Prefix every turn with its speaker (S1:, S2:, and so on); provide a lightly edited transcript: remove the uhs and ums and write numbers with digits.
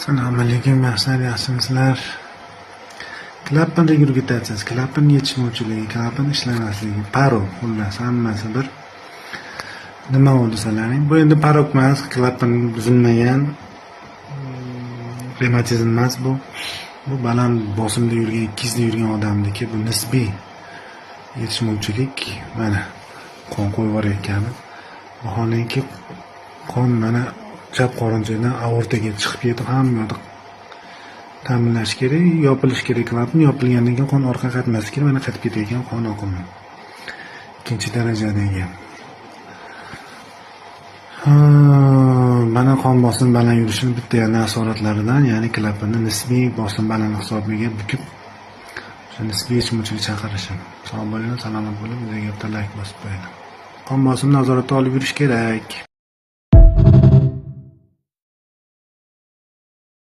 S1: Assalomu alaykum, yaxshimisizlar? Klapan regurgitatsiyasi, klapan yetishmovchiligi, klapan ishlamasligi, parok, xullas hammasi bir nima hodisalaring. Bu endi parok emas, klapan buzilmagan, revmatizm emas bu. Bu baland bosimda yurgan, 200 da yurgan odamniki, bu nisbiy yetishmovchilik. Mana qon qo'yib yuborayotgani. Vaholanki qon mana chap qorinchadan aortaga chiqib ketib, hamma yoqda ta'minlash kerak, yopilish kerak. Klapan yopilgandan keyin qon orqaga qaytmas kerak. Mana qaytib ketayotgan qon oqimi. Ikkinchi darajadagi. Mana qon bosim baland yurishini bitta asoratlaridan, ya'ni klapanni nisbiy bosim baland hisobiga bukib, o'sha nisbiy yetishmovchilik chaqirishi. Sog' bo'ling, salomat bo'ling, videoga bitta like bosib qo'ying. Qon bosimini nazoratga olib yurish kerak.